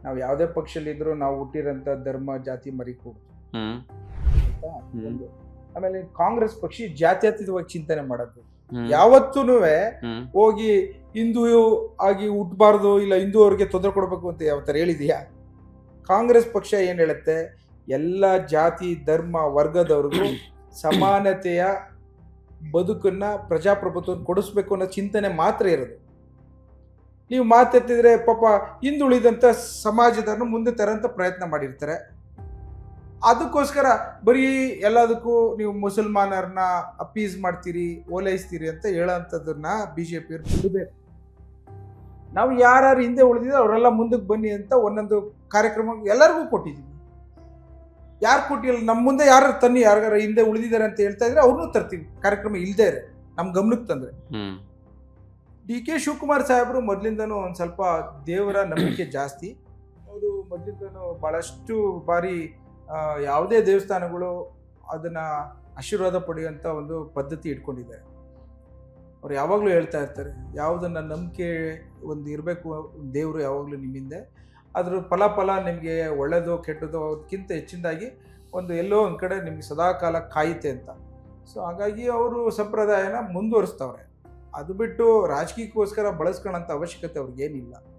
ನಾವು ಯಾವುದೇ ಪಕ್ಷದಲ್ಲಿದ್ರೂ ನಾವು ಹುಟ್ಟಿರೋಂಥ ಧರ್ಮ ಜಾತಿ ಮರಿಕೂಡ್ದು ಹ್ಮ್ ಆಯ್ತಾ? ಒಂದು. ಆಮೇಲೆ ಕಾಂಗ್ರೆಸ್ ಪಕ್ಷ ಜಾತ್ಯತೀತವಾಗಿ ಚಿಂತನೆ ಮಾಡೋದು. ಹ್ಮ್ ಯಾವತ್ತೂನು ಹ್ಮ್ ಹೋಗಿ ಹಿಂದೂ ಆಗಿ ಹುಟ್ಟಬಾರ್ದು, ಇಲ್ಲ ಹಿಂದೂ ಅವ್ರಿಗೆ ತೊಂದರೆ ಕೊಡಬೇಕು ಅಂತ ಯಾವ ಥರ ಹೇಳಿದೆಯಾ? ಕಾಂಗ್ರೆಸ್ ಪಕ್ಷ ಏನು ಹೇಳುತ್ತೆ, ಎಲ್ಲ ಜಾತಿ ಧರ್ಮ ವರ್ಗದವ್ರಿಗೂ ಸಮಾನತೆಯ ಬದುಕನ್ನ ಪ್ರಜಾಪ್ರಭುತ್ವವನ್ನು ಕೊಡಿಸ್ಬೇಕು ಅನ್ನೋ ಚಿಂತನೆ ಮಾತ್ರ ಇರೋದು. ನೀವು ಮಾತೆತ್ತಿದ್ರೆ ಪಾಪ ಹಿಂದುಳಿದಂಥ ಸಮಾಜದನ್ನು ಮುಂದೆ ತರೋಂಥ ಪ್ರಯತ್ನ ಮಾಡಿರ್ತಾರೆ. ಅದಕ್ಕೋಸ್ಕರ ಬರೀ ಎಲ್ಲದಕ್ಕೂ ನೀವು ಮುಸಲ್ಮಾನರನ್ನ ಅಪೀಸ್ ಮಾಡ್ತೀರಿ, ಓಲೈಸ್ತೀರಿ ಅಂತ ಹೇಳೋಂಥದ್ದನ್ನ ಬಿ ಜೆ ಪಿಯವ್ರು ಬಿಡಬೇಕು. ನಾವು ಯಾರು ಹಿಂದೆ ಉಳಿದಿದ್ರೆ ಅವರೆಲ್ಲ ಮುಂದಕ್ಕೆ ಬನ್ನಿ ಅಂತ ಒಂದೊಂದು ಕಾರ್ಯಕ್ರಮ ಎಲ್ಲರಿಗೂ ಕೊಟ್ಟಿದ್ದೀವಿ. ಯಾರು ಕೊಟ್ಟಿಲ್ಲ, ನಮ್ಮ ಮುಂದೆ ಯಾರು ತನ್ನಿ, ಯಾರಿಗಾರ ಹಿಂದೆ ಉಳಿದಿದ್ದಾರೆ ಅಂತ ಹೇಳ್ತಾ ಇದ್ರೆ ಅವ್ರನ್ನೂ ತರ್ತೀವಿ, ಕಾರ್ಯಕ್ರಮ ಇಲ್ಲದೆ ಇರೋ ನಮ್ಮ ಗಮನಕ್ಕೆ ತಂದರೆ. ಹ್ಮ್ ಡಿ ಕೆ ಶಿವಕುಮಾರ್ ಸಾಹೇಬರು ಮೊದಲಿಂದನೂ ಒಂದು ಸ್ವಲ್ಪ ದೇವರ ನಂಬಿಕೆ ಜಾಸ್ತಿ. ಅವರು ಮೊದಲಿಂದನೂ ಭಾಳಷ್ಟು ಬಾರಿ ಯಾವುದೇ ದೇವಸ್ಥಾನಗಳು ಅದನ್ನು ಆಶೀರ್ವಾದ ಪಡೆಯುವಂಥ ಒಂದು ಪದ್ಧತಿ ಇಟ್ಕೊಂಡಿದ್ದಾರೆ. ಅವ್ರು ಯಾವಾಗಲೂ ಹೇಳ್ತಾ ಇರ್ತಾರೆ, ಯಾವುದನ್ನು ನಂಬಿಕೆ ಒಂದು ಇರಬೇಕು ದೇವರು ಯಾವಾಗಲೂ ನಿಮ್ಮಿಂದ, ಅದ್ರ ಫಲ ನಿಮಗೆ ಒಳ್ಳೆಯದು ಕೆಟ್ಟದ್ದು ಅದಕ್ಕಿಂತ ಹೆಚ್ಚಿನದಾಗಿ ಒಂದು ಎಲ್ಲೋ ಒಂದು ಕಡೆ ನಿಮಗೆ ಸದಾಕಾಲ ಕಾಯುತ್ತೆ ಅಂತ. ಸೊ ಹಾಗಾಗಿ ಅವರು ಸಂಪ್ರದಾಯನ ಮುಂದುವರಿಸ್ತವ್ರೆ. ಅದು ಬಿಟ್ಟು ರಾಜಕೀಯಕ್ಕೋಸ್ಕರ ಬಳಸ್ಕೊಳ್ಳೋಂಥ ಅವಶ್ಯಕತೆ ಅವ್ರಿಗೇನಿಲ್ಲ.